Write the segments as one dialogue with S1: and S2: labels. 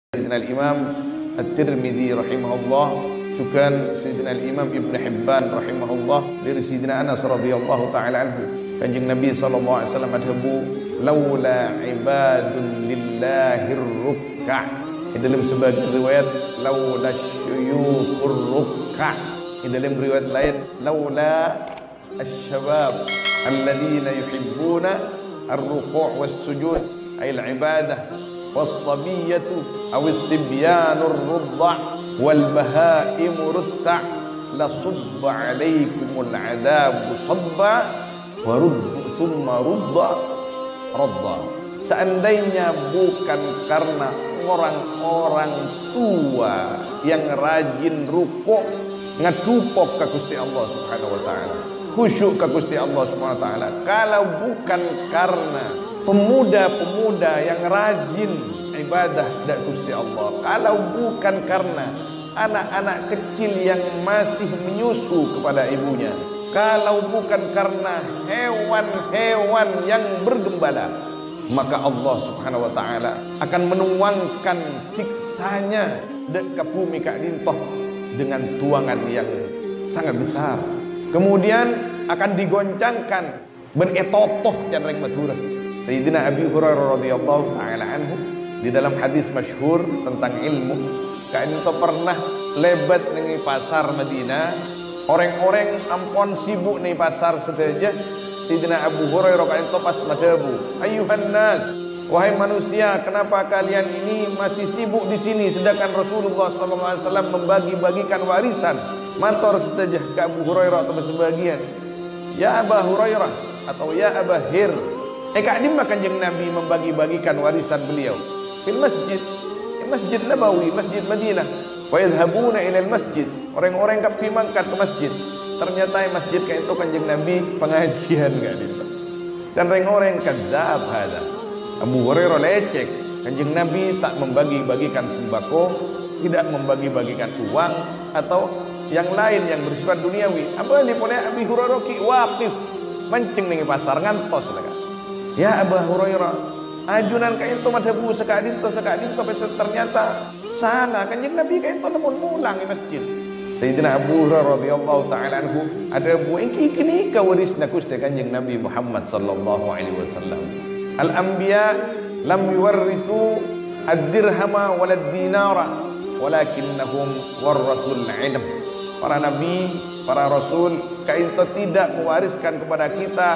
S1: Sayyidina al-Imam At-Tirmidzi rahimahullah, juga Sayyidina al-Imam Ibn Hibban rahimahullah, dari Sayyidina Anas radhiyallahu ta'ala anhu, Kanjeng Nabi sallallahu alaihi wasallam adhabu laula ibadun lillahir rukka. Di dalam sebagian riwayat laula syuyukhur rukka. Di dalam riwayat lain laula asy-syabab alladziina yuhibbuna ar-ruku' was-sujud ay al-ibadah was-sabiyyatu aw as-sibyanur rudda' wal baha'imu rutta' la subba 'alaikumul 'adzabu sabba wa ruddu thumma rudda radda. Seandainya bukan karena orang-orang tua yang rajin rukuk ngadupok ka Gusti Allah Subhanahu wa taala, khusyuk ka Gusti Allah Subhanahu wa taala, kalau bukan karena pemuda-pemuda yang rajin ibadah dak Gusti Allah, kalau bukan karena anak-anak kecil yang masih menyusu kepada ibunya, kalau bukan karena hewan-hewan yang bergembala, maka Allah Subhanahu wa taala akan menuangkan siksanya dek ka bumi ka dintoh dengan tuangan yang sangat besar. Kemudian akan digoncangkan ben etotoh janreng madura. Sayyidina Abi Hurairah radhiyallahu taala anhu di dalam hadis masyhur tentang ilmu, ka dintoh pernah lebat ning pasar Madinah, orang-orang ampon sibuk ning pasar sedaja. Sayyidina Abu Hurairah ka dintoh pas madhabu, ayuhan nas, wahai manusia, kenapa kalian ini masih sibuk di sini sedangkan Rasulullah sallallahu alaihi wasallam membagi-bagikan warisan? Mantor setajah ke Abu Hurairah atau sebagian, ya Abu Hurairah atau ya Abu Hir, kak di Kanjeng Nabi membagi-bagikan warisan beliau fil masjid, Masjid Nabawi, Masjid Madinah, wa yadhhabuna ila masjid, orang-orang kap mangkat ke masjid. Ternyata masjid kayak itu Kanjeng Nabi pengajian gak itu. Dan orang-orang kadzab hada. Abu Hurairah lecek, Kanjeng Nabi tak membagi-bagikan sembako, tidak membagi-bagikan uang atau yang lain yang bersifat duniawi. Apa ni pone Abi Hurairah ki waqif mancing ning pasar ngantos lega. Ya Abu Hurairah, ajunan ka ento madhabu sakadin to ternyata salah. Kanjeng Nabi ka ento namun mulang di masjid. Sayyidina Abu Hurairah radhiyallahu taala anhu ada bu engki kini ka warisna Gusti Kanjeng Nabi Muhammad sallallahu alaihi wasallam. Al-anbiya lam yuwarrithu ad-dirhama walad dinara walakinnahum warathul ilm. Para nabi, para rasul kainto tidak mewariskan kepada kita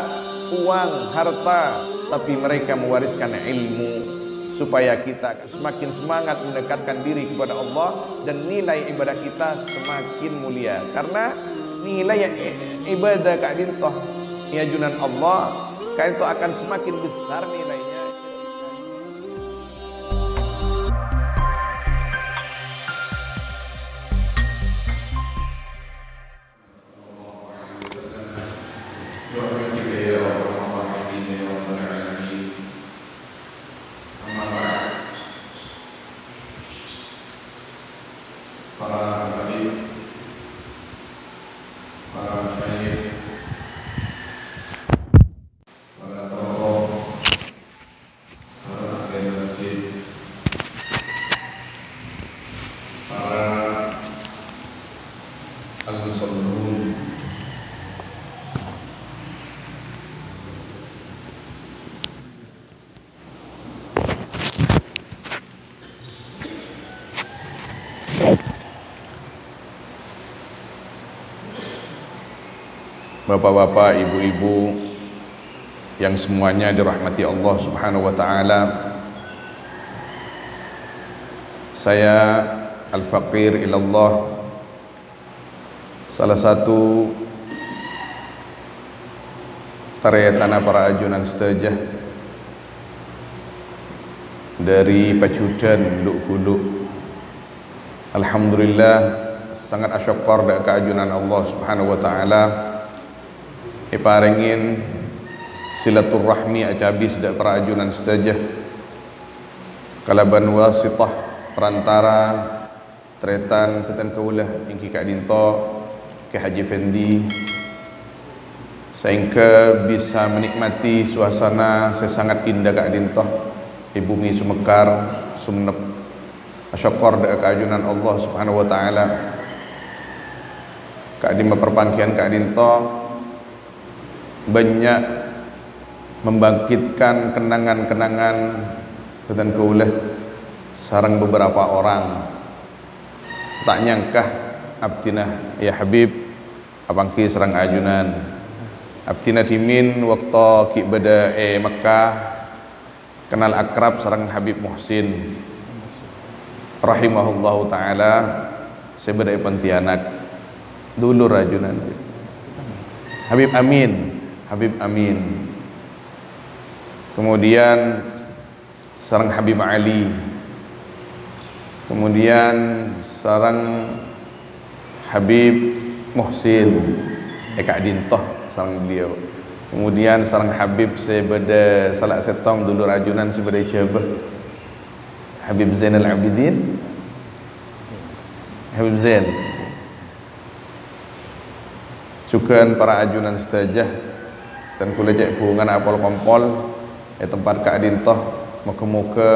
S1: uang, harta, tapi mereka mewariskan ilmu supaya kita semakin semangat mendekatkan diri kepada Allah dan nilai ibadah kita semakin mulia. Karena nilai ibadah ka dintoh iajunan Allah kainto akan semakin besar nilainya. Bapak-bapak, ibu-ibu yang semuanya dirahmati Allah Subhanahu wa taala. Saya al-faqir ilallah, salah satu tariatan para ajunan setajah dari Pacudan Luk Hulu. Alhamdulillah sangat asyukur dak keajunan Allah Subhanahu wa taala iparengin silaturahmi acabis dak para ajunan setajah kalaban wasitah perantara tretan ketan kaulah ingki ka dinto ke Haji Fendi sehingga bisa menikmati suasana sesangat indah ka dinto di bumi Sumekar, Sumenep. syukur dak keajunan Allah Subhanahu wa taala. Kak di perpangkian Kak Dinto banyak membangkitkan kenangan-kenangan dan keulah sarang beberapa orang. Tak nyangkah abdina ya Habib abangki sarang ajunan. Abdina timin waktu ki bada Mekah kenal akrab sarang Habib Muhsin rahimahullahu taala sebeda Pontianak dulu rajunan Habib Amin kemudian sarang Habib Ali, kemudian sarang Habib Muhsin Kak Dintoh sarang beliau, kemudian sarang Habib sebeda salak setong dulu rajunan sebeda Jabah Habib Zainal Abidin, Habib Zain cukan para ajunan setajah dan kulajak hubungan apol kompol tempat Kak Dintoh muka-muka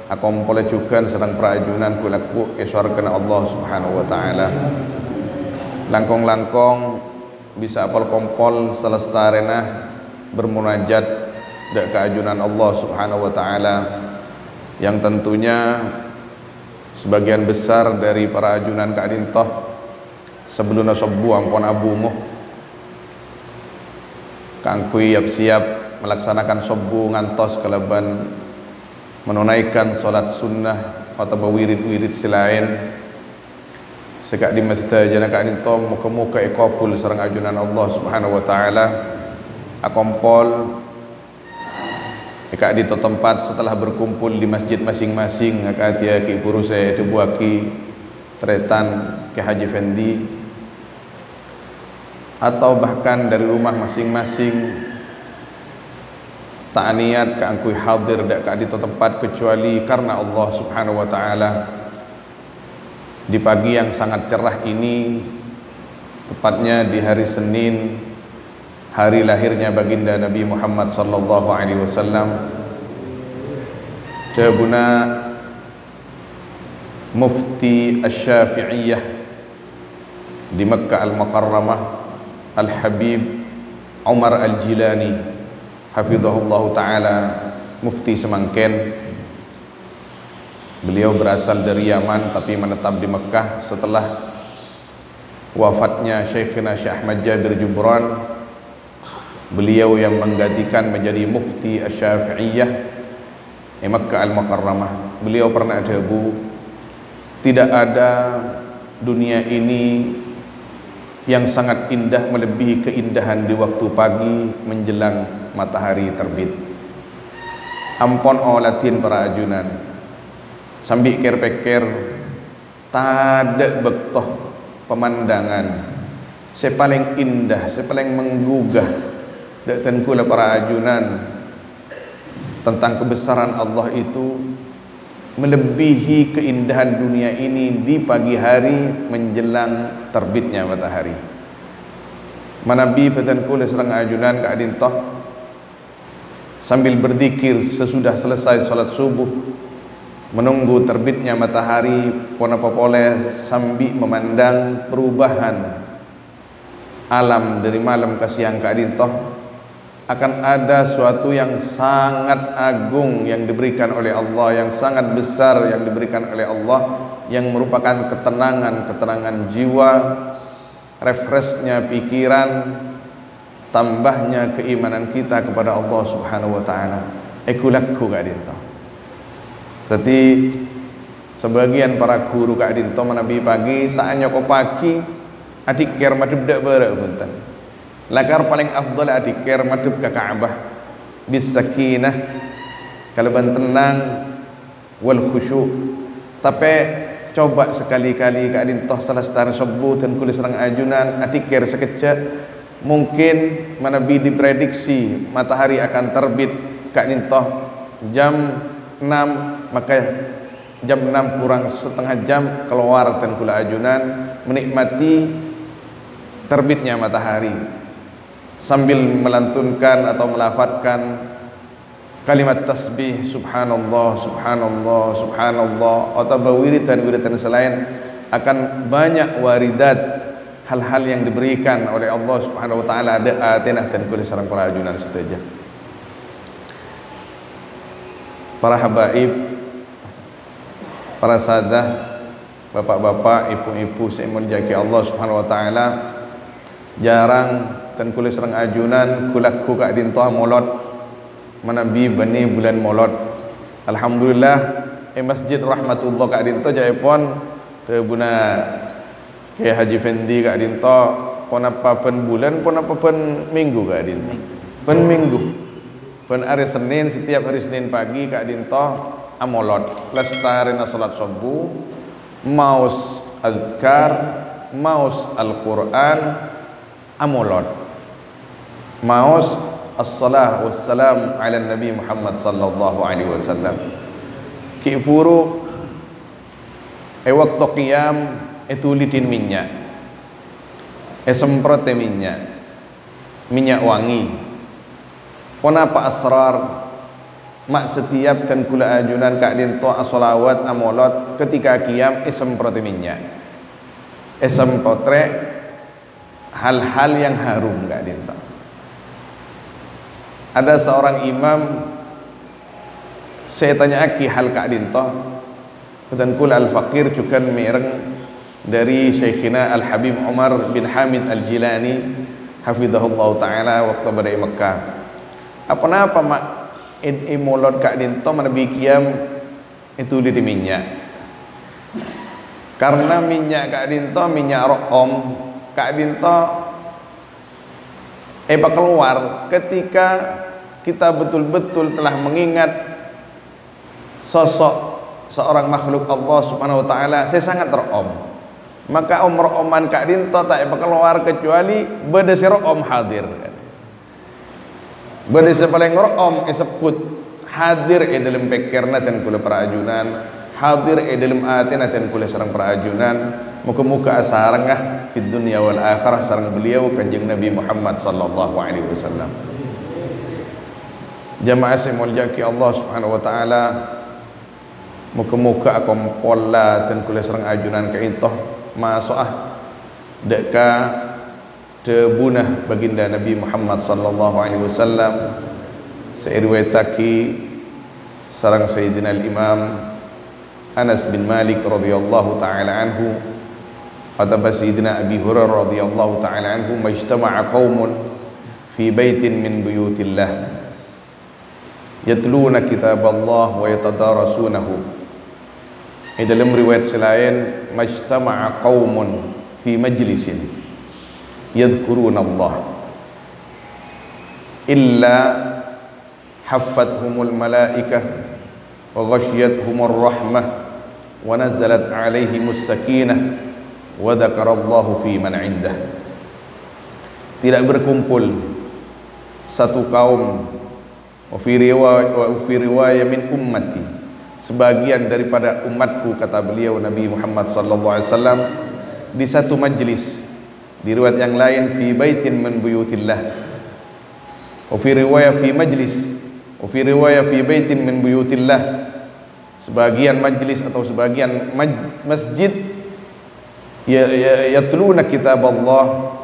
S1: akompol cukan sedang para ajunan kulaku iswarkan Allah Subhanahu wa taala langkong-langkong bisa apol kompol selestarena bermunajat dak keajunan Allah Subhanahu wa taala yang tentunya sebagian besar dari para ajunan Kak Dintoh sebelum nasobu ampun abumu kangkui siap melaksanakan sobu ngantos keleban menunaikan solat sunnah atau wirid-wirid selain sekak di masjid jana Kak Dintoh muka-muka ikopul sarang ajunan Allah Subhanahu wa taala akompol Kak di tempat setelah berkumpul di masjid masing-masing Kak dia ki puruse tebuaki tretan ke Haji Fendi atau bahkan dari rumah masing-masing tak niat keangkui hadir dak Kak di tempat kecuali karena Allah Subhanahu wa taala. Di pagi yang sangat cerah ini, tepatnya di hari Senin, hari lahirnya baginda Nabi Muhammad sallallahu alaihi wasallam, Jabuna Mufti Asy-Syafi'iyah di Makkah Al-Mukarramah Al-Habib Umar Al-Jilani hafizahullahu taala mufti Semangken. Beliau berasal dari Yaman tapi menetap di Mekah setelah wafatnya Syekhna Syekh Ahmad Jabir Jubran. Beliau yang menggantikan menjadi mufti Asy-Syafi'iyah di Makkah Al-Mukarramah. Beliau pernah debu, tidak ada dunia ini yang sangat indah melebihi keindahan di waktu pagi menjelang matahari terbit. Ampon olatin para ajunan sambil ker-peker tada bektoh pemandangan sepaling indah, sepaling menggugah dak tengkula para ajunan tentang kebesaran Allah itu melebihi keindahan dunia ini di pagi hari menjelang terbitnya matahari. Manabi petengkula serang ajunan Kak Dintoh sambil berzikir sesudah selesai salat subuh menunggu terbitnya matahari pona popole sambil memandang perubahan alam dari malam ke siang Kak Dintoh akan ada suatu yang sangat agung yang diberikan oleh Allah, yang sangat besar yang diberikan oleh Allah, yang merupakan ketenangan jiwa, refreshnya pikiran, tambahnya keimanan kita kepada Allah Subhanahu wa taala. Ekulaku Kak Dintoh. Jadi sebagian para guru Kak Dintoh menabi pagi tak hanya kau pagi adik ker madhep dak berak punten. Lakar paling afdal adik ker madhep ke Ka'bah bis sakinah kalaban tenang wal khusyuk. Tapi coba sekali-kali Kak Dintoh salah setara sebutan kulis serang ajunan adik ker sekejap mungkin menabi diprediksi matahari akan terbit Kak Dintoh jam 6, maka jam 6 kurang setengah jam keluar tengkula ajunan menikmati terbitnya matahari sambil melantunkan atau melafadzkan kalimat tasbih subhanallah subhanallah subhanallah atau wiridan-wiridan selain akan banyak waridat hal-hal yang diberikan oleh Allah Subhanahu wa taala ada atinah dan kulis sareng para ajunan setuju. Para habaib, para sadah, bapak-bapak, ibu-ibu saya menjaki Allah Subhanahu wa taala, jarang dan kulis sareng ajunan kulaku kak dintoh molot manabi bani bulan molot. Alhamdulillah Masjid Rahmatullah kak dintoh jaipon terbuna Kiai Haji Fendi kak dinto pon apa pen bulan pon apa pen minggu kak dinto pen minggu pen hari Senin setiap hari Senin pagi kak dinto amolot lestarina salat subuh maus azkar maus Al-Quran amolot maus as-salah wassalam ala Nabi Muhammad sallallahu alaihi wasallam ki furu waktu qiyam itu litin minyak semprote minyak wangi ponapa asrar mak setiap kan kula ajunan kak dinto asolawat amolot ketika qiyam semprote minyak semprote hal-hal yang harum kak dinto. Ada seorang imam saya tanya aki hal kak dinto dan kul al-faqir cukan mireng dari Syekhina Al-Habib Umar bin Hamid Al-Jilani hafizahullah ta'ala waktu badai Mekah apa-apa mak molot kak dinto manabi qiyam itu di minyak karena minyak kak dinto minyak ro'om kak dinto keluar ketika kita betul-betul telah mengingat sosok seorang makhluk Allah Subhanahu wa taala, saya sangat terom. Maka oman kak dinto tak keluar kecuali beda sirom hadir. Beda paling rom disebut hadir dalam pikirna dan kula para ajunan, hadir dalam atina dan kula sareng para ajunan. Muka-muka asarangah fid dunya wal akhirah sareng beliau Kanjeng Nabi Muhammad sallallahu alaihi wasallam. Jamaah semuljaki Allah Subhanahu wa taala, muka-muka akom pola dan kula sareng ajunan kaintoh masoah deka tebunah baginda Nabi Muhammad sallallahu alaihi wasallam seirwetaki sareng Sayyidina al-Imam Anas bin Malik radhiyallahu taala anhu atau Sayyidina Abi Hurairah radhiyallahu taala anhu majtama'a qaumun fi baitin min buyutillah yatluna kitaballah wa yatadarasunahu. Dalam riwayat selain majtama'a qaumun fi majlisin yadhkuruna Allah illa haffathumul malaikah wa ghashiyatuhumur rahmah wa nazalat alaihimus sakinah wa dzakarallahu fi man indah. Tidak berkumpul satu kaum wa fi riwayah min ummati, sebagian daripada umatku kata beliau Nabi Muhammad sallallahu alaihi wasallam, di satu majlis. Di riwayat yang lain fi baitin min buyutillah wa fi riwayah fi majlis wa fi riwayah fi baitin min buyutillah, sebagian majlis atau sebagian masjid yatluna kitab Allah,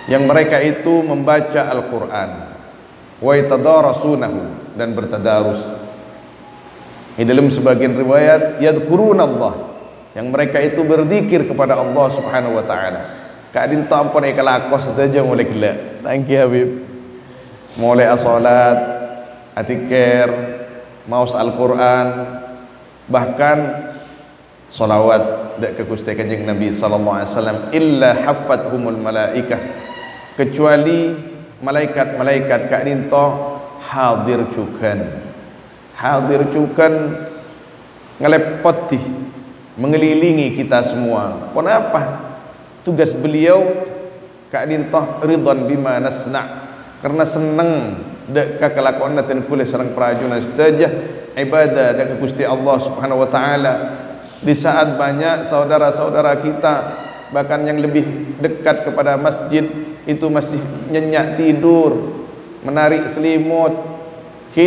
S1: yang mereka itu membaca Al-Quran, wa yatadarasunahu, dan bertadarus. Di dalam sebagian riwayat yadhkuruna Allah, yang mereka itu berzikir kepada Allah Subhanahu wa taala. Kak dinto ampun ikalakos saja mulai gila. Thank you Habib. Mulai as-salat, atikir, maus Al-Quran, bahkan salawat dak ke Gusti Kanjeng Nabi sallallahu alaihi wasallam, illa haffathumul malaikah, kecuali malaikat-malaikat kak dinto hadir cukan ngelepoti mengelilingi kita semua. Kenapa? Tugas beliau kak dinto ridwan bima nasna, karena senang dak kelakuan dan kula sareng prajuna setajah ibadah dak Gusti Allah Subhanahu wa taala. Di saat banyak saudara-saudara kita bahkan yang lebih dekat kepada masjid itu masih nyenyak tidur, menarik selimut, ki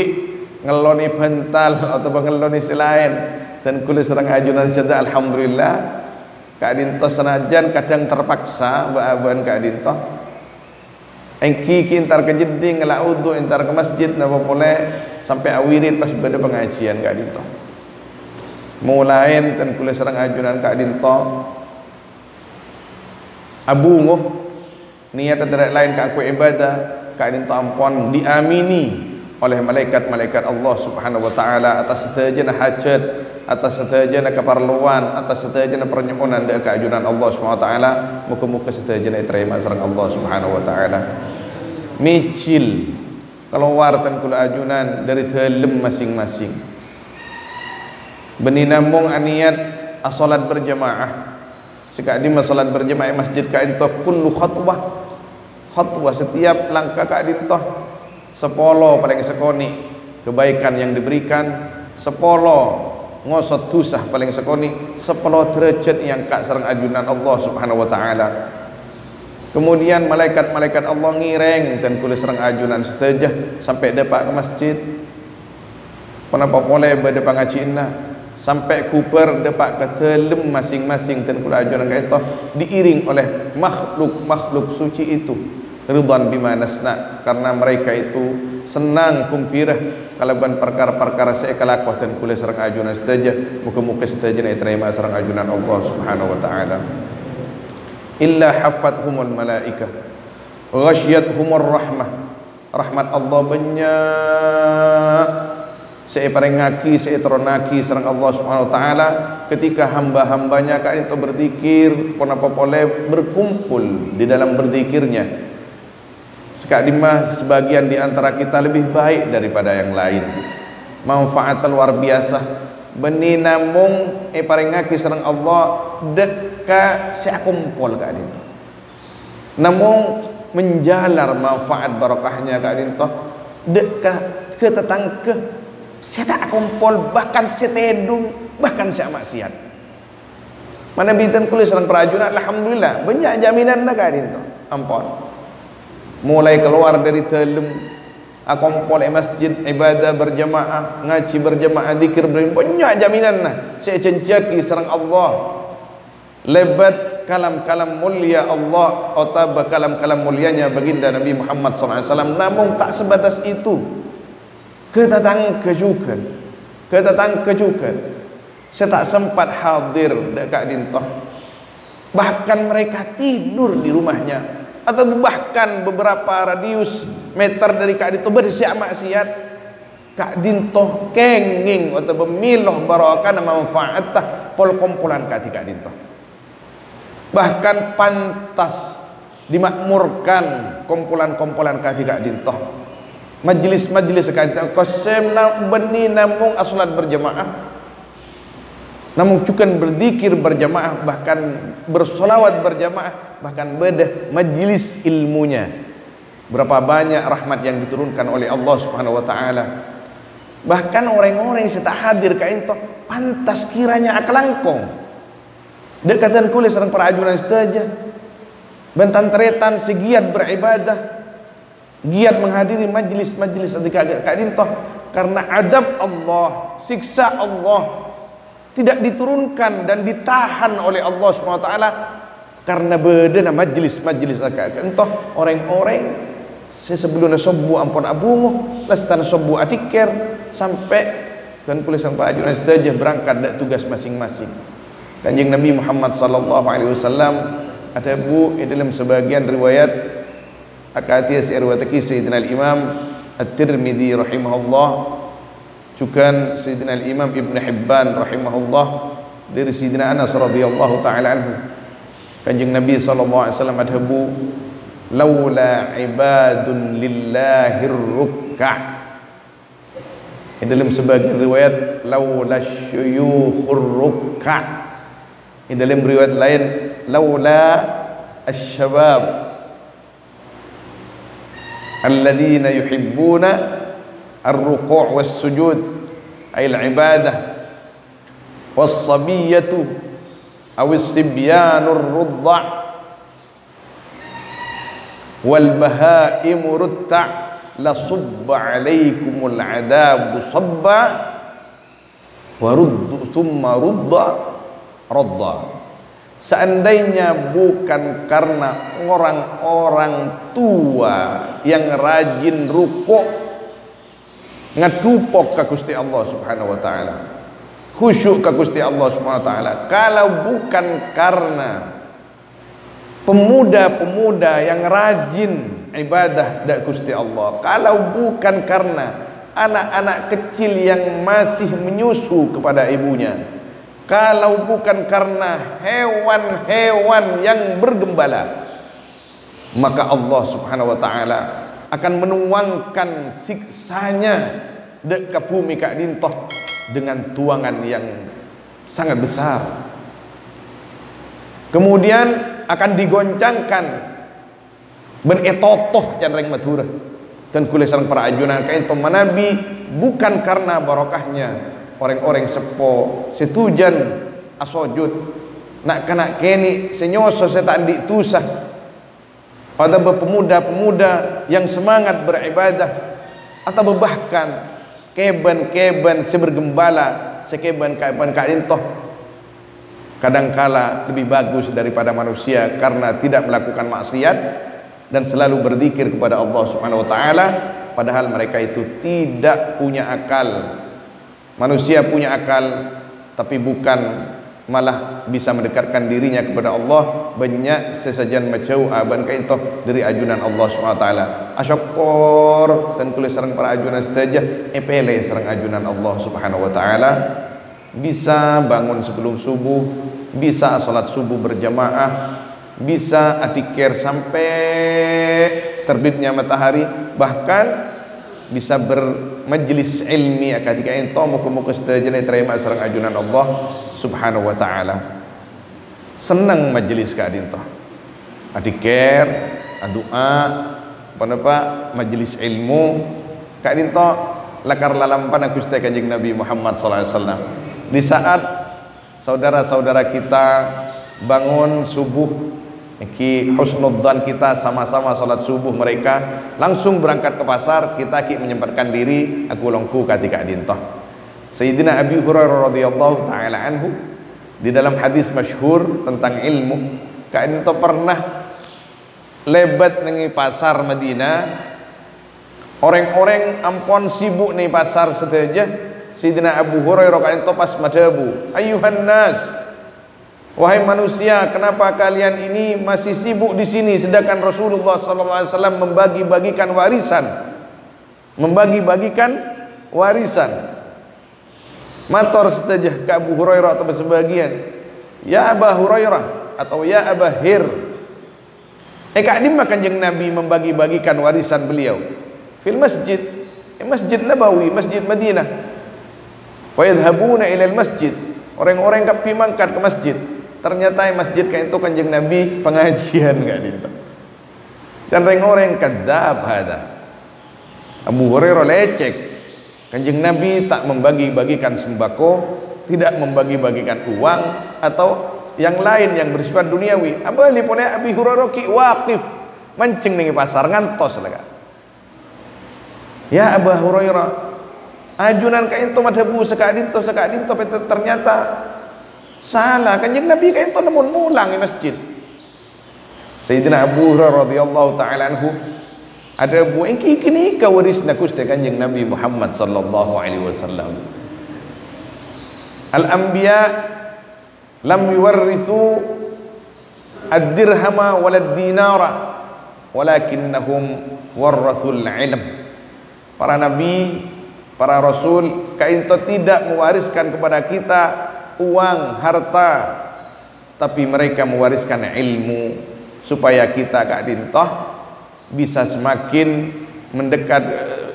S1: ngeloni bental atau ngeloni selain dan kulis serang ajunan syada alhamdulillah Kak Dinto senajan kadang terpaksa baaban Kak Dinto engki entar ke jeding ngelak udu entar ke masjid napa boleh sampai awirin pas pada pengajian Kak Dinto mulain dan kulis serang ajunan Kak Dinto abunguh niat tidak lain Kak aku ibadah Kak Dinto ampun diamini oleh malaikat-malaikat Allah Subhanahu wa taala atas setajana hajat, atas setajana keperluan, atas setajana pernyuunan dari keajunan Allah Subhanahu wa taala, muka-muka setajana diterima sareng Allah Subhanahu wa taala. Micil keluar tan kula ajunan dari dalam masing-masing. Beni namung aniat salat berjamaah. Sekadi salat berjamaah masjid Kak Dinto kullu khatwah setiap langkah Kak Dinto 10 paling sekoni kebaikan yang diberikan 10 ngosot dusah paling sekoni 10 derajat yang kak sareng ajunan Allah Subhanahu wa taala. Kemudian malaikat-malaikat Allah ngireng dan kula sareng ajunan setajah sampai depak ke masjid. Kenapa boleh pada pengajianna sampai kuper depak ke dalam masing-masing dan kula ajunan kaito diiring oleh makhluk-makhluk suci itu. Ridwan bima nasna karena mereka itu senang kumpirah kalaban perkara-perkara saya kalakuh dan kula sareng ajunan sedaja muka-muka sedaja diterima sareng ajunan Allah Subhanahu wa taala. Illa hafathumul malaikah ghasyiyatuhumur rahmah rahmat Allah banyak saya parengaki saya teronaki sareng Allah Subhanahu wa taala ketika hamba-hambanya Kak itu berzikir kenapa boleh berkumpul di dalam berzikirnya. Sekadimah sebagian di antara kita lebih baik daripada yang lain. Manfaat luar biasa. Beni namung parengaki sareng Allah deka sia kumpul Kak Dinto. Namung menjalar manfaat barokahnya Kak Dinto deka ke tetangga sia tak kumpul bahkan setedung bahkan sia maksiat. Mana bintan kulis sareng prajurit alhamdulillah banyak jaminan Kak Dinto. Ampun. Mulai keluar dari dalam akumpul masjid ibadah berjamaah ngaji berjamaah zikir banyak jaminan saya cencaki sareng Allah lebat kalam-kalam mulia Allah atau kalam-kalam mulianya baginda Nabi Muhammad SAW. Namun tak sebatas itu ketatangka juga saya tak sempat hadir Kak Dinto bahkan mereka tidur di rumahnya atau bahkan beberapa radius meter dari Kak Dinto bersiap maksiat Kak Dinto kenging atau bemiloh barokah manfaatah pol kumpulan Kak Dinto bahkan pantas dimakmurkan kumpulan-kumpulan Kak Dinto majelis-majelis Kak Dinto kosem beni namung salat berjamaah namun juga berzikir berjamaah bahkan bersolawat berjamaah bahkan bedah majelis ilmunya berapa banyak rahmat yang diturunkan oleh Allah Subhanahu wa taala. Bahkan orang-orang yang tak hadir Kak Dinto pantas kiranya akalangkong dekatan kulis sareng para ajunan sedaja bentan teretan segiat beribadah giat menghadiri majelis-majelis Kak Dinto karena adab Allah siksa Allah tidak diturunkan dan ditahan oleh Allah SWT karena bedana majlis-majlis Kak Dinto orang-orang sebelumnya sobu ampun abungu lastan sobu adiker sampai dan tulisan Pak Ajuran saja berangkat dari tugas masing-masing. Kanjeng Nabi Muhammad sallallahu alaihi wasallam ada bu dalam sebagian riwayat akati riwayat Sayyidina Imam At-Tirmidzi rahimahullah juga Sayyidina Imam Ibn Hibban rahimahullah dari Sayyidina Anas radhiyallahu taala anhu Kanjeng Nabi sallallahu alaihi wasallam adhabu laula ibadun lillahir ruk'ah dalam sebagian riwayat laula syuyukhur ruk'ah dalam riwayat lain laula asy-syabab alladziina yuhibbuna ar-ruku' was-sujud ay al-ibadah was-sabiyyatu aw as-sibyanur rudda' wal bahaimu rutta' la subba alaikumul adabu sabba wa ruddu thumma rudda radda. Seandainya bukan karena orang-orang tua yang rajin rukuk ngadupok ka Gusti Allah Subhanahu wa taala, khusyuk ka Gusti Allah Subhanahu wa taala, kalau bukan karena pemuda-pemuda yang rajin ibadah dak Gusti Allah, kalau bukan karena anak-anak kecil yang masih menyusu kepada ibunya, kalau bukan karena hewan-hewan yang bergembala, maka Allah Subhanahu wa taala akan menuangkan siksanya dek ka bumi kak dintoh dengan tuangan yang sangat besar. Kemudian akan digoncangkan ben etotoh canreng matura dan kulis sareng para ajunan kain to manabi, bukan karena barokahnya orang-orang sepo setujan asojud nak kena keni senyoso setandik tusah. Ada pemuda-pemuda yang semangat beribadah, atau bahkan keben-keben sebergembala sekeben-keben kadintoh kadangkala lebih bagus daripada manusia karena tidak melakukan maksiat dan selalu berzikir kepada Allah Subhanahu wa taala, padahal mereka itu tidak punya akal. Manusia punya akal tapi bukan, malah bisa mendekatkan dirinya kepada Allah banyak sesajan macau aban kaintoh dari ajunan Allah SWT. Asyakor dan kulis sareng para ajunan saja epele sareng ajunan Allah Subhanahu wa taala, bisa bangun sebelum subuh, bisa salat subuh berjamaah, bisa atikir sampai terbitnya matahari, bahkan bisa bermajlis ilmi ketika ento muka-muka setajane terima sareng ajunan Allah Subhanahu wa taala. Senang majelis ka adinto adikir doa panapa majelis ilmu ka adinto lakar lalampan Gusti Kanjeng Nabi Muhammad sallallahu alaihi wasallam. Di saat saudara-saudara kita bangun subuh, ki husnudzan kita sama-sama salat subuh, mereka langsung berangkat ke pasar, kita ki menyempatkan diri aku longku ketika adintoh. Sayyidina Abi Hurairah radhiyallahu taala anhu di dalam hadis masyhur tentang ilmu, kainto pernah lebat nengi pasar Madinah, orang-orang ampon sibuk nih pasar saja. Sayyidina Abu Hurairah kainto pas madabu, ayuhan nas, wahai manusia, kenapa kalian ini masih sibuk di sini sedangkan Rasulullah SAW membagi-bagikan warisan. Mator setajah ke Abu Hurairah atau sebagian, ya Abu Hurairah atau ya Abu Hir, kadim Kanjeng Nabi membagi-bagikan warisan beliau fil masjid, masjid Nabawi, masjid Madinah. Wa yadhhabuna ila masjid, orang-orang kapi mangkat ke masjid. Ternyata masjid kayak itu Kanjeng Nabi pengajian gak dinto. Dan orang-orang kadzab hada. Abu Hurairah lecek. Kanjeng Nabi tak membagi-bagikan sembako, tidak membagi-bagikan uang atau yang lain yang bersifat duniawi. Abali pone Abi Hurairah ki waqif mancing ning pasar ngantos lah. Ya Abu Hurairah, ajunan ka ento madhabu sakadinto ternyata salah. Kanjeng Nabi ka ento namun mulang di masjid. Sayyidina Abu Hurairah radhiyallahu taala anhu ada bu engki kini ka warisna Gusti Kanjeng Nabi Muhammad sallallahu alaihi wasallam. Al-anbiya lam yuwarrithu ad-dirhama wal ad-dinara walakinnahum warrathul ilm. Para nabi, para rasul kainto tidak mewariskan kepada kita uang, harta, tapi mereka mewariskan ilmu supaya kita kak dintoh bisa semakin mendekat,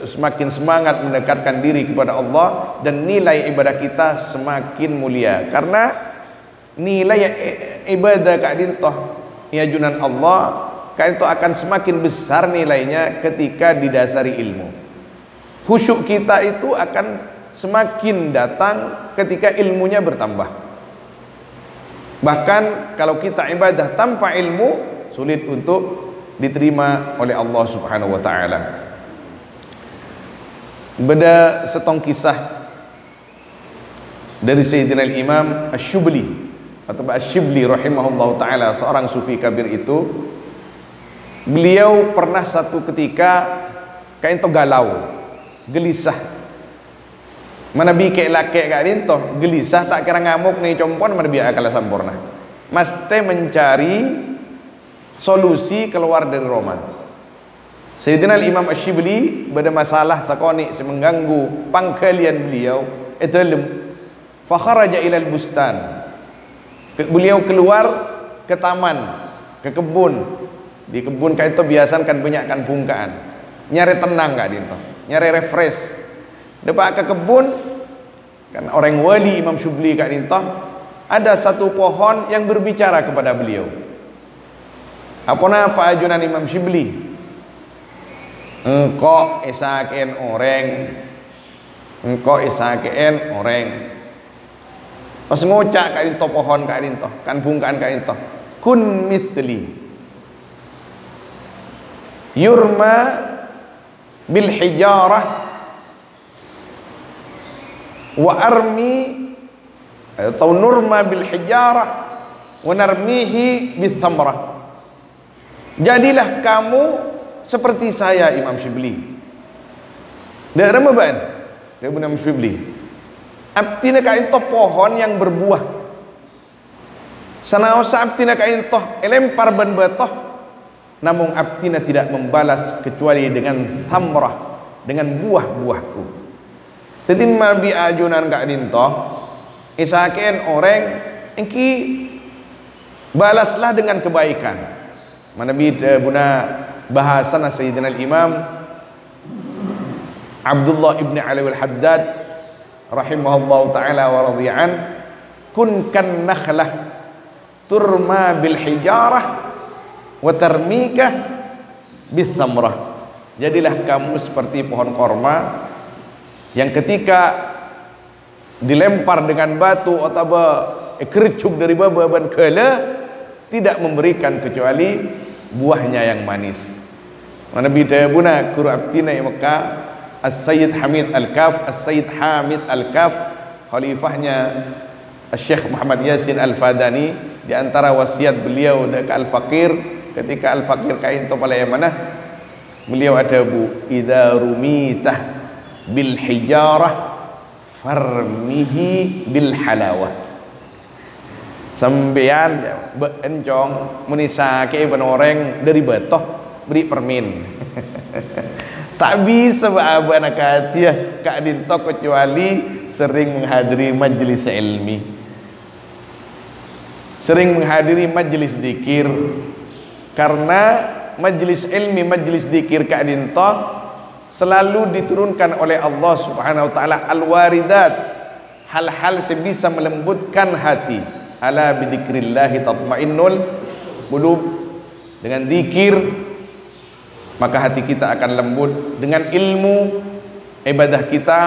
S1: semakin semangat mendekatkan diri kepada Allah dan nilai ibadah kita semakin mulia. Karena nilai ibadah kak dintoh ya junan Allah kak itu akan semakin besar nilainya ketika didasari ilmu. Khusyuk kita itu akan semakin datang ketika ilmunya bertambah. Bahkan kalau kita ibadah tanpa ilmu sulit untuk diterima oleh Allah Subhanahu wa taala. Beda setong kisah dari Sayyidina Imam Asy-Syibli atau Asy-Syibli rahimahullahu taala, seorang sufi kabir itu. Beliau pernah satu ketika kain to galau, gelisah. Mana bi kek laki kain to gelisah, tak kira ngamuk nih compon mana bi akal sampurna. Mesti mencari solusi keluar dari Roma. Sayyidina Imam Asy-Syibli pada masalah sakoni mengganggu pangkalian beliau, etalem fa kharaja ila al-bustan. Beliau keluar ke taman, ke kebun. Di kebun kayak itu biasan kan banyak kan bungkaan. Nyari tenang gak dinto, nyari refresh. Depak ke kebun kan orang wali Imam Syibli kak dinto, ada satu pohon yang berbicara kepada beliau. Apa ajunan Imam Syibli? Engkau isaken orang, engkau isaken orang. Pas ngocak kak dinto pohon kak dinto, kan bungkaan kak dinto. Kun mithli yurma bil hijarah wa armi, atau nurma bil hijarah wa narmihi bis thamrah. Jadilah kamu seperti saya Imam Syibli. Dak remaban dia Imam Syibli. Abtina kain toh pohon yang berbuah. Sanaosa abtina kain toh elempar ban batoh, namun abtina tidak membalas kecuali dengan samrah, dengan buah-buahku. Jadi mabi ajunan kak dinto isaken orang engki balaslah dengan kebaikan. Mana bi buna bahasan Sayyidina Imam Abdullah ibn Ali al-Haddad rahimahullahu ta'ala wa radhi'an, kun kan nakhlah turma bil hijarah wa tarmika bis samrah. Jadilah kamu seperti pohon korma yang ketika dilempar dengan batu atau kercuk dari baban kala tidak memberikan kecuali buahnya yang manis. Mana bida buna guru abdina yang Mekah As-Sayyid Hamid Al-Kaf, As-Sayyid Hamid Al-Kaf, khalifahnya Syekh Muhammad Yasin Al-Fadani. Di antara wasiat beliau ke Al-Faqir, ketika Al-Faqir kain to pala yang mana, beliau ada bu idza rumitah bil hijarah farmihi bil halawah. Sampean bencong menisake benoreng dari batoh beri permin. Tak bisa ba'aba nakatiyah kak dinto kecuali sering menghadiri majlis ilmi, sering menghadiri majlis zikir. Karena majlis ilmi, majlis zikir kak dinto selalu diturunkan oleh Allah Subhanahu wa taala al-waridat, hal-hal sebisa melembutkan hati. Ala bidzikrillah tatmainnul qulub. Dengan zikir maka hati kita akan lembut. Dengan ilmu ibadah kita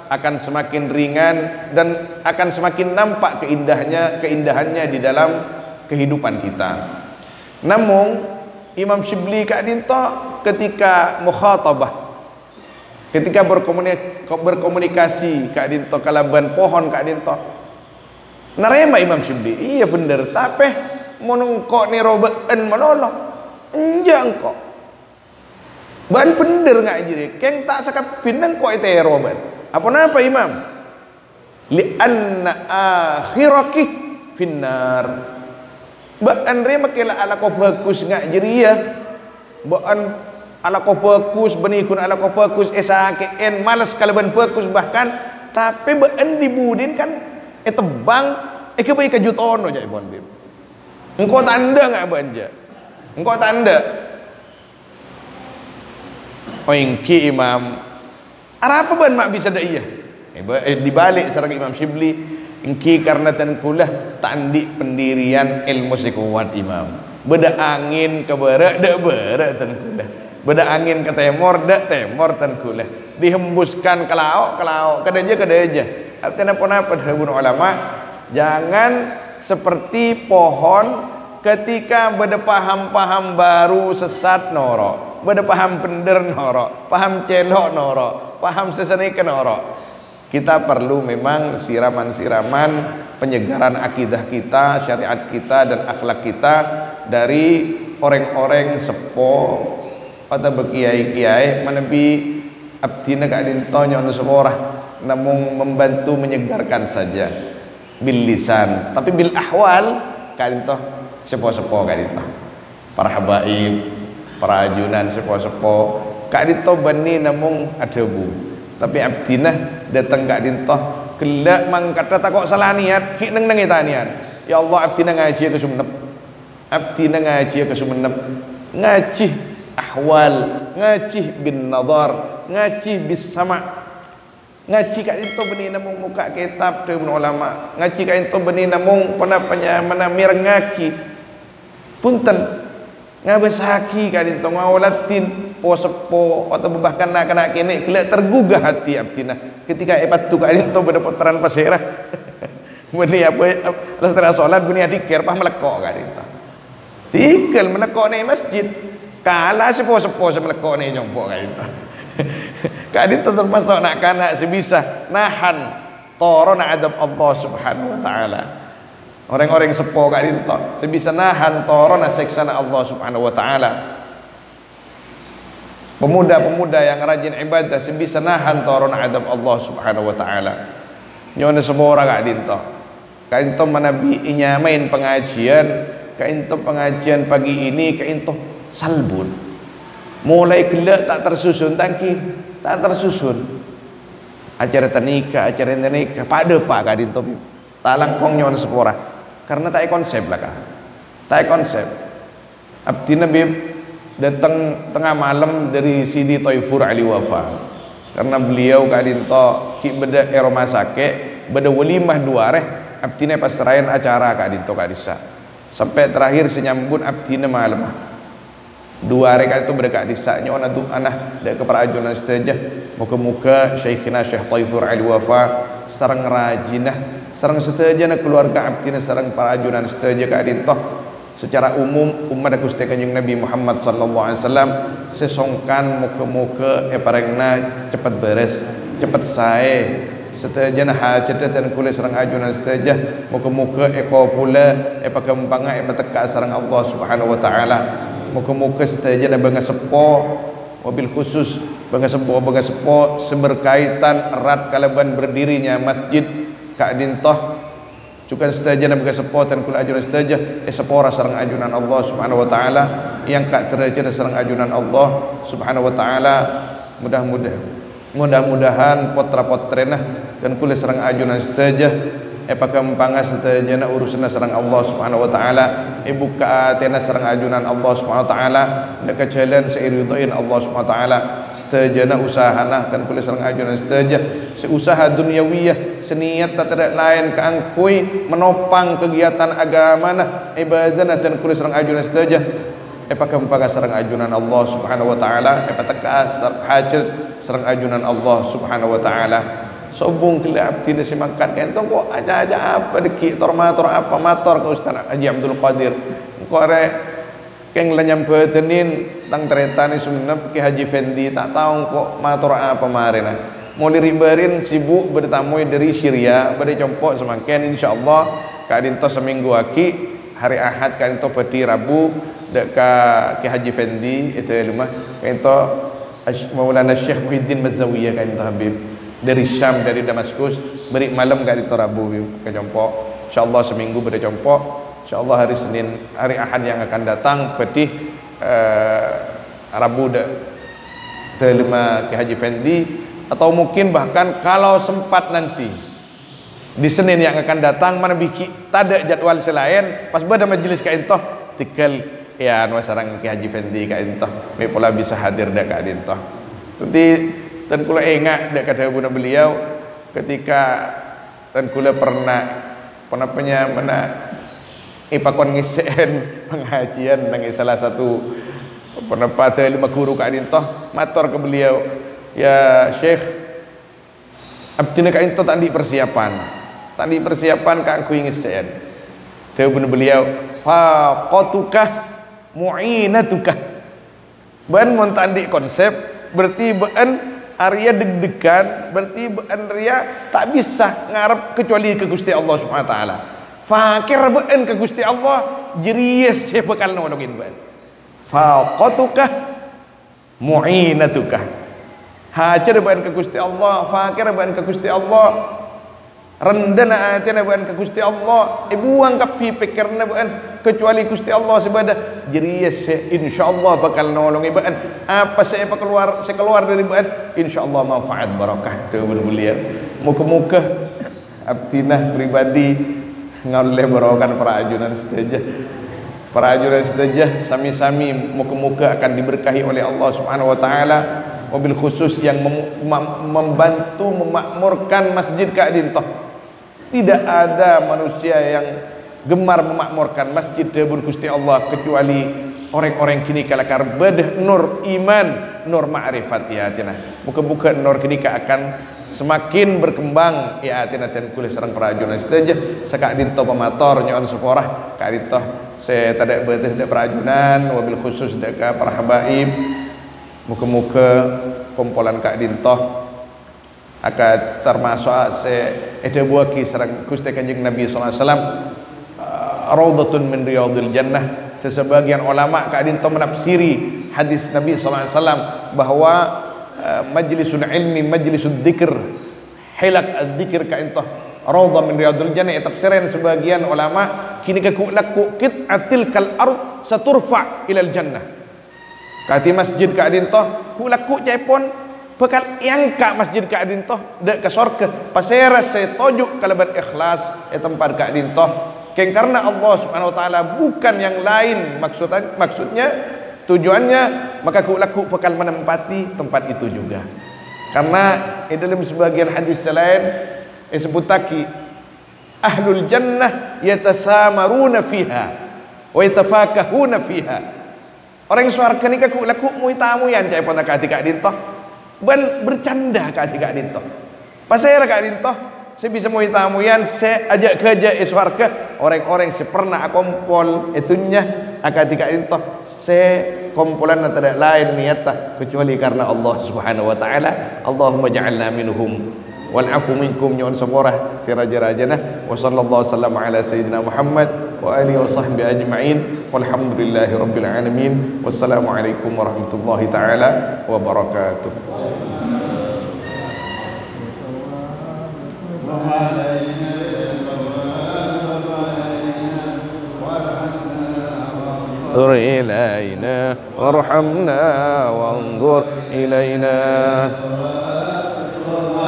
S1: akan semakin ringan dan akan semakin nampak keindahannya di dalam kehidupan kita. Namun Imam Syibli kak dinto ketika mukhatabah, ketika berkomunikasi kak dinto kalaban pohon kak dinto narema Imam Syibli, iya bener, tapi monongkok ni robaan menolong enjang kok ban bener ngak jadi keng tak sakap pinang kok itu roban apa napa Imam li anna akhiraki finnar baan rema kela ala ko bagus ngak jadi ya baan ala ko bagus benikun ala ko bagus esakeen malas kalaban bagus bahkan tapi baan dibudin kan tebang kebaik kejutono jai bon bim engkau tanda ngak banja engkau tanda oingki Imam apa ban mak bisa dak iya dibalik sareng Imam Syibli engki karena tankulah tandi pendirian ilmu sekuat Imam beda angin ke barat dak barat tankulah beda angin ke timur dak timur tankulah dihembuskan ke lauk kedaja artinya apa ulama jangan seperti pohon ketika beda paham-paham baru sesat noro, beda paham bener noro, paham celok noro, paham sesenika noro. Kita perlu memang siraman-siraman penyegaran akidah kita, syariat kita dan akhlak kita dari orang-orang sepo atau berkiai-kiai menebi abdina ka dintonyo nu seorah namun membantu menyegarkan saja bil lisan, tapi bil ahwal ka dintoh sepo-sepo ka dintoh para habaib, para ajunan sepo-sepo ka dintoh bani namun adebu. Tapi abdina datang gak dintoh gelak mangkata takok salah niat ki neng kita niat. Ya Allah abdina ngaji ke Sumenep, abdina ngaji ke Sumenep, ngaji ahwal, ngaji bin nazar, ngaji bis sama, ngaji kat itu benih namung muka kitab tu ulama, ngaji kat itu benih namung mana mirengaki punten ngabesaki kat itu ngawalatin po sepo atau bahkan nak kene kelak tergugah hati abdina ketika tu kat itu berputaran pasirah benih apa setelah solat benih dikir pah melekok kat itu tikal melekok ni masjid kalah sepo-sepo melekok ni jompok kat itu kat itu termasuk nak kanak sebisa nahan toron adab Allah subhanahu wa ta'ala. Orang-orang sepo kat itu sebisa nahan toron siksa Allah subhanahu wa ta'ala. Pemuda-pemuda yang rajin ibadah sebisa nahan toron adab Allah subhanahu wa ta'ala. Nyona semua orang kat itu. Kat itu manabi nyamain pengajian, kat itu pengajian pagi ini kat itu salbun. Mulai gelak tak tersusun tangki, tak tersusun. Acara tanika, acara tanika, pada pak kat itu. Tak langkong nyona sepora. Karena tak konsep lah kah. Tak konsep. Abdi Nabi datang tengah malam dari Sidi Taifur Ali Wafa. Karena beliau kadinto ki beda rumah sakit, beda walimah duareh, abdi ne pasrayan acara kadinto kadisa. Sampai terakhir senyambut abdi ne malam. Dua hari itu beda kadisa nyon adu anah dak keperajunan stajah. Muka-muka Syekhina Syekh Taifur Ali Wafa sareng rajinah sareng setajana keluarga abdi ne sareng para ajunan stajah kadinto. Secara umum umat Gusti Kanjeng Nabi Muhammad sallallahu alaihi wasallam sesongkan muka-muka parengna cepat beres, cepat sae. Setajana hajat dan kula sareng ajunan stajah muka-muka eko pula pakempanga teka sareng Allah Subhanahu wa taala. Muka-muka setajana bangga sepo mobil khusus bangga sepo seberkaitan erat kalaban berdirinya masjid Kak Dintoh juga setajana bangga sepo dan kula ajunan stajah sepora sareng ajunan Allah Subhanahu wa taala yang kak derajat sareng ajunan Allah Subhanahu wa taala. Mudah-mudahan potra-potrena dan kula sareng ajunan stajah pakempanga setajana urusna sareng Allah Subhanahu wa taala buka atena sareng ajunan Allah Subhanahu wa taala nek jalan seiridhoin Allah Subhanahu wa taala setajana usahana dan kula sareng ajunan stajah seusaha dunyawiyah seniat tak ada lain keangkui menopang kegiatan agama ibadah dan kula sareng ajunan stajah pakempanga sareng ajunan Allah Subhanahu wa taala pataka hajat sareng ajunan Allah Subhanahu wa taala. Sobung kelab tidak semakan kentong kok aja apa deki motor apa motor ke Ustaz Haji Abdul Qadir kok re keng lenyam betenin tang teretani Sumenep ke Haji Fendi tak tahu kok motor apa marina mau diribarin sibuk bertamu dari Syria pada compok semakin insyaallah kadinto seminggu aki hari Ahad kadinto peti Rabu dek ke Haji Fendi itu rumah kadinto Maulana Syekh Muhyiddin Mazawiyah kadinto Habib dari Syam dari Damaskus beri malam gak di Rabu ke Compok insyaallah seminggu pada Compok insyaallah hari Senin hari Ahad yang akan datang pedih Rabu terima ke Haji Fendi atau mungkin bahkan kalau sempat nanti di Senin yang akan datang mana biki tak ada jadwal selain pas pada majelis kain toh tikal ya sarang ke Haji Fendi kain toh me pula bisa hadir dak kain toh nanti dan kula ingat dak kata ibu beliau ketika dan kula pernah mana ipakon ngisen pengajian nang salah satu penepati 5 guru Kak Dintoh matur ke beliau ya Syekh abdina Kak Dintoh tak di persiapan Kak aku ngisen Jawaban beliau, faqatukah mu'inatukah. Ben montandik konsep berarti ben Arya deg-degan, berarti ben Ria tak bisa ngarep kecuali ke Gusti Allah Subhanahu wa taala. Fakir ben ke Gusti Allah, jerius saya bakal nolongin ben. Faqatukah mu'inatukah. Hajar ben ke Gusti Allah, fakir ben ke Gusti Allah. Rendana atina ben ke Gusti Allah, buang kapi pikirna ben kecuali Gusti Allah sebadah jerius insyaallah bakal nolongi ben apa saya keluar dari ben insyaallah manfaat barakah tu beliau. Muka-muka abdinah pribadi ngalle barokan para ajunan sedaja sami-sami muka-muka akan diberkahi oleh Allah Subhanahu wa taala, mobil khusus yang membantu memakmurkan Masjid Ka'dintoh. Tidak ada manusia yang gemar memakmurkan masjid Debur Gusti Allah kecuali orang-orang kini kalakar bedah nur iman, nur ma'rifat ya atina. Muka-muka nur kini akan semakin berkembang ya atina ten kulis sareng prajurit saja sakak dinto pamator nyon seporah kak dinto saya tadak betes dak prajunan wabil khusus dak para habaib. Muka-muka kumpulan kak dinto akan termasuk ada buaki sareng Gusti Kanjeng Nabi sallallahu alaihi wasallam raudhatun min riyadil jannah. Sesebagian ulama kadinto menafsiri hadis Nabi sallallahu alaihi wasallam bahwa majlisul ilmi majlisul dzikr hilak adzikir kadinto raudhah min riyadil jannah. Tafsiran sebagian ulama kini laku qit'atil kal ard saturfa ilal jannah. Kati masjid kadinto kulaku cepon bakal angkat masjid Ka'dintoh dek ke surga pasera saya tojuk kalaban ikhlas tempat Ka'dintoh ken karena Allah Subhanahu wa taala bukan yang lain maksudnya tujuannya maka ku laku bakal menempati tempat itu juga karena dalam sebagian hadis lain disebutaki ahlul jannah yatasamaruna fiha wa yatafakahuna fiha. Orang surga ni ku laku muitamu yan cai pon Ka'dintoh ben bercanda kak tiga dinto pasera kak dinto saya bisa mau tamuyan saya ajak kerja iswarga orang-orang saya pernah kompol itunya akak tiga dinto saya kumpulan tidak lain niatah kecuali karena Allah Subhanahu wa taala. Allahumma ja'alna minhum wal afu minkum nyon saborah si raja-rajana wa sallallahu wasallam ala sayyidina Muhammad wa alihi wa sahbihi ajma'in walhamdulillahi rabbil alamin. Wassalamu alaikum warahmatullahi taala wabarakatuh. انظر إلينا وارحمنا وانظر إلينا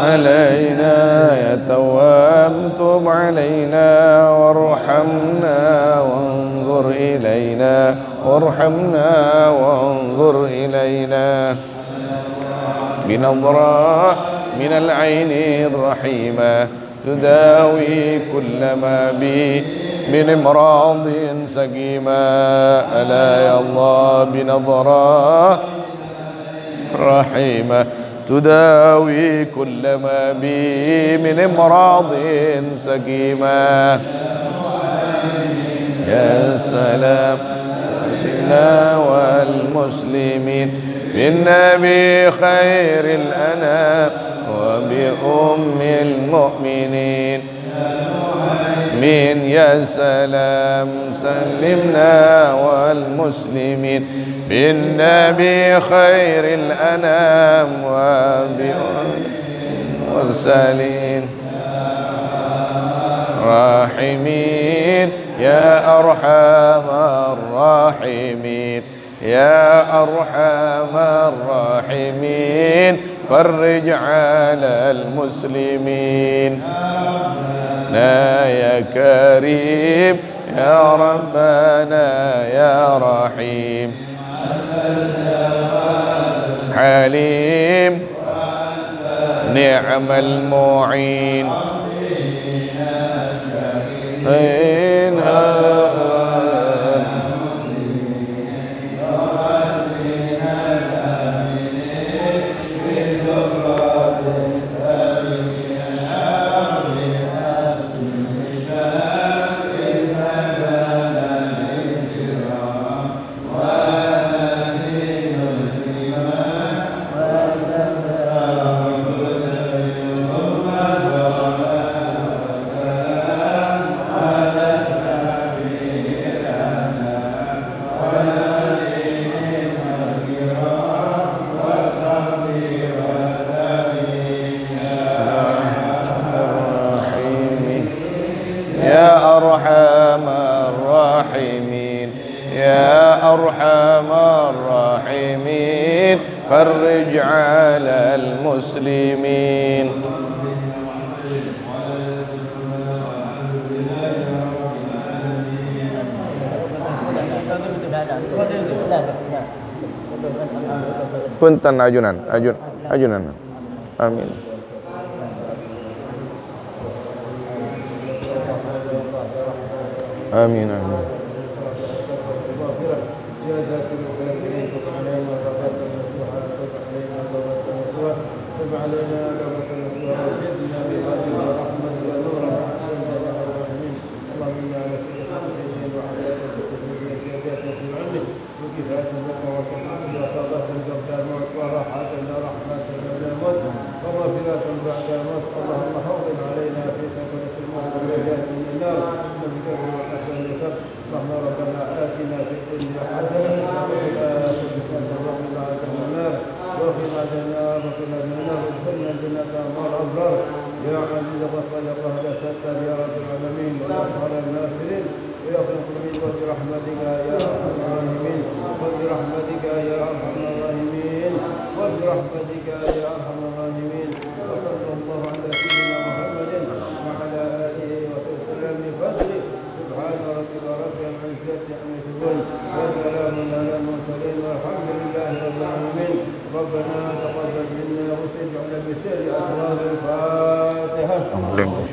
S1: علينا يا تواب تب علينا وارحمنا وانظر إلينا وارحمنا وانظر إلينا بنظرة من العين الرحيمة تداوي كل ما بي من امراض سقيمة. ألا يا الله بنظرة رحيمة تداوي كل ما بي من امراض سقيمة. يا سلام لنا والمسلمين بالنبي خير الأنام وبأم المؤمنين من يا سلام سلمنا والمسلمين بالنبي خير الأنام وبأم المرسلين راحمين يا أرحم الراحمين يا أرحم الراحمين فرج على المسلمين يا كريم يا ربنا يا رحيم حليم نعم المعين الراحمين يا أرحم الراحمين فرج على المسلمين. Punten ajunan. Amin. Amin. Rbbana taqabbal minna wa tuj'al bi sirri asrar al-Fatihah.